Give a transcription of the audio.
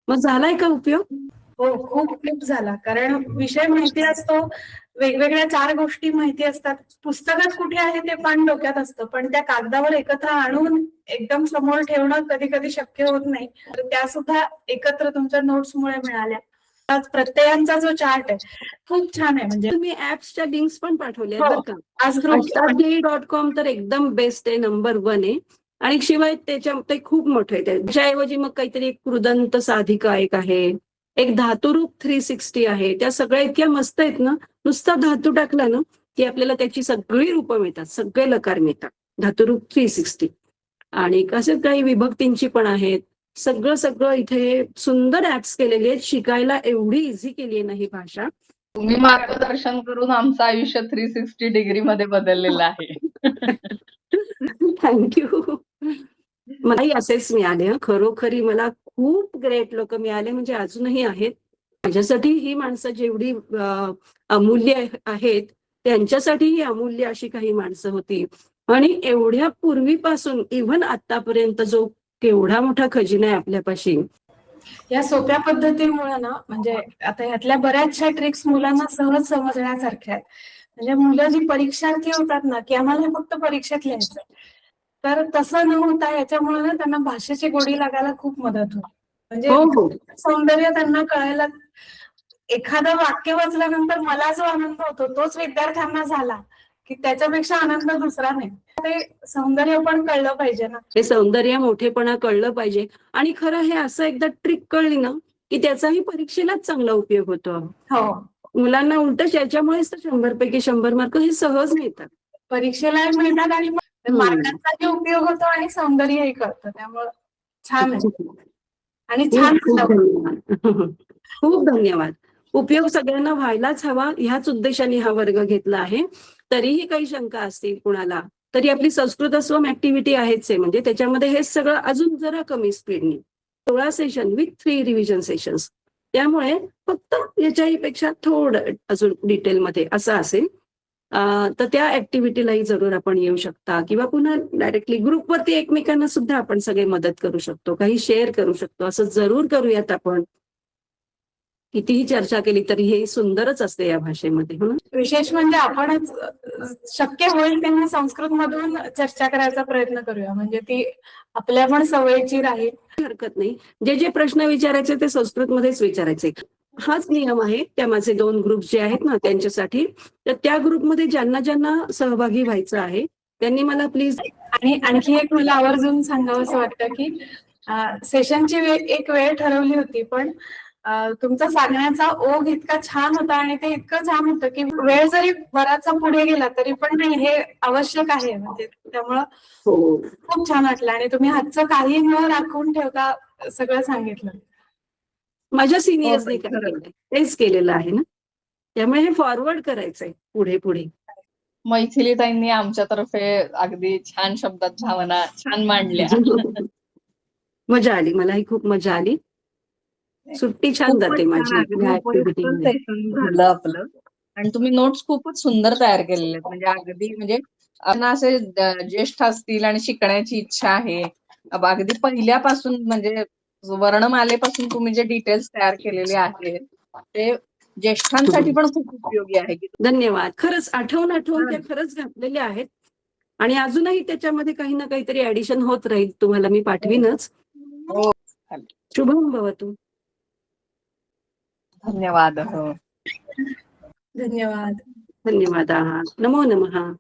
मग झालाय का उपयोग? हो, खूप खूप झाला. कारण विषय माहिती असतो, वेगवेगळ्या 4 गोष्टी माहिती असतात. पुस्तकात कुठे आहे ते पण डोक्यात असतं, पण त्या कागदावर एकत्र आणून एकदम समोर ठेवणं कधी कधी शक्य होत नाही. तर त्या सुद्धा एकत्र तुमच्या नोट्समुळे मिळाल्या. आज प्रत्ययांचा जो चार्ट आहे खूप छान आहे. म्हणजे तुम्ही ऍप्सच्या लिंक्स पण पाठवल्या हो, बरं का. आज ग्रुप ashtadhyayi.com तर एकदम बेस्ट आहे, नंबर 1 आहे. आणि शिवाय त्याच्या ते खूप मोठं आहे. त्याच्याऐवजी मग काहीतरी एक कृदंत साधिका एक आहे, एक धातुरूप 360 आहे. त्या सगळ्या इतक्या मस्त आहेत ना. नुसता धातू टाकला ना की आपल्याला त्याची सगळी रूपं मिळतात, सगळे लकार मिळतात. धातुरूप 360 आणि कसे काही विभक्तींची पण आहेत. सगळं सगळं इथे सुंदर ऍप्स केलेली आहेत. शिकायला एवढी इझी केली आहे ना ही भाषा. तुम्ही मार्गदर्शन करून आमचं आयुष्य 360 डिग्री मध्ये बदललेलं आहे. थँक्यू. मलाही असेच मिळाले. खरोखरी मला खूप ग्रेट लोक मिळाले, म्हणजे अजूनही आहेत. माझ्यासाठी ही माणसं जेवढी अमूल्य आहेत, त्यांच्यासाठी ही अमूल्य अशी काही माणसं होती. आणि एवढ्या पूर्वीपासून इव्हन आतापर्यंत जो केवढा मोठा खजिना आहे आपल्यापाशी. या सोप्या पद्धतीमुळे ना, म्हणजे आता ह्यातल्या बऱ्याचशा ट्रिक्स मुलांना सहज समजण्यासारख्या आहेत. म्हणजे मुलं जी परीक्षार्थी होतात ना, की आम्हाला फक्त परीक्षेत लिहायचं, तर तसं न होता याच्यामुळे ना त्यांना भाषेची गोडी लागायला खूप मदत होते. म्हणजे हो हो. सौंदर्य त्यांना कळायला, एखादं वाक्य वाचल्यानंतर मला जो आनंद होतो तोच विद्यार्थ्यांना झाला की त्याच्यापेक्षा आनंद दुसरा नाही. ते सौंदर्य पण कळलं पाहिजे ना. हे सौंदर्य मोठेपणा कळलं पाहिजे. आणि खरं हे असं एकदा ट्रिक कळली ना की त्याचाही परीक्षेलाच चांगला उपयोग होतो. हो, मुलांना उलट याच्यामुळेच तर 100 पैकी 100 मार्क हे सहज मिळतात. परीक्षेला मिळतात आणि मार्कांचाही उपयोग होतो आणि सौंदर्यही कळतं. त्यामुळे छान आहे आणि छान खूप खूप धन्यवाद. खूप धन्यवाद. उपयोग सगळ्यांना व्हायलाच हवा, ह्याच उद्देशाने हा वर्ग घेतला आहे. तरीही काही शंका असतील कुणाला, तरी आपली संस्कृत स्वम ऍक्टिव्हिटी आहेच आहे. म्हणजे त्याच्यामध्ये हे सगळं अजून जरा कमी स्पीडनी 16 सेशन विथ 3 रिव्हिजन सेशन्स. त्यामुळे फक्त याच्याहीपेक्षा थोडं अजून डिटेलमध्ये असं असेल. तर त्या ऍक्टिव्हिटीलाही जरूर आपण येऊ शकता किंवा पुन्हा डायरेक्टली ग्रुपवरती एकमेकांना सुद्धा आपण सगळे मदत करू शकतो, काही शेअर करू शकतो. असं जरूर करूयात आपण. कितीही चर्चा केली तरी हे सुंदरच असते या भाषेमध्ये. हो ना. विशेष म्हणजे आपणच शक्य होईल तेव्हा संस्कृत मधून चर्चा करायचा प्रयत्न करूया. म्हणजे ती आपल्या पण सवयीची राहील. हरकत नाही. जे जे प्रश्न विचारायचे ते संस्कृतमध्येच विचारायचे. हाच नियम आहे त्या माझे 2 ग्रुप जे आहेत ना त्यांच्यासाठी. तर त्या ग्रुपमध्ये ज्यांना ज्यांना सहभागी व्हायचं आहे त्यांनी मला प्लीज. आणि आणखी एक मला आवर्जून सांगावं असं वाटतं की सेशनची एक वेळ ठरवली होती, पण तुमचा सांगण्याचा ओघ इतका छान होता आणि ते इतकं छान होतं की वेळ जरी बराचसा पुढे गेला तरी पण नाही, हे आवश्यक आहे. म्हणजे त्यामुळं खूप छान वाटलं आणि तुम्ही हातचं काही न राखून ठेवता सगळं सांगितलं. माझ्या सिनियर्सनी ताई, काय खरंच. केलंय तेच केलेलं आहे ना. त्यामुळे हे फॉरवर्ड करायचंय पुढे पुढे. मैथिलीताईंनी आमच्यातर्फे अगदी छान शब्दात भावना छान मांडल्या. मजा आली, मलाही खूप मजा आली. सुट्टी छान खूपच जाते छान, माझी अगदी या उपयुक्त ऍक्टिव्हिटीमध्ये. सेशन झालं आपलं. आणि तुम्ही नोट्स खूपच सुंदर तयार केलेले आहेत. म्हणजे अगदी म्हणजे त्यांना असे ज्येष्ठ असतील आणि शिकण्याची इच्छा आहे, अगदी पहिल्यापासून म्हणजे वर्णमालेपासून तुम्ही जे डिटेल्स तयार केलेले आहेत ते ज्येष्ठांसाठी पण खूप उपयोगी आहे. धन्यवाद. खरंच आठवून आठवून त्या खरंच घातलेल्या आहेत. आणि अजूनही त्याच्यामध्ये काही ना काहीतरी ऍडिशन होत राहील. तुम्हाला मी पाठवीनच. हो, शुभम भवतु. धन्यवाद. धन्यवाद. धन्यवाद. नमो नमः.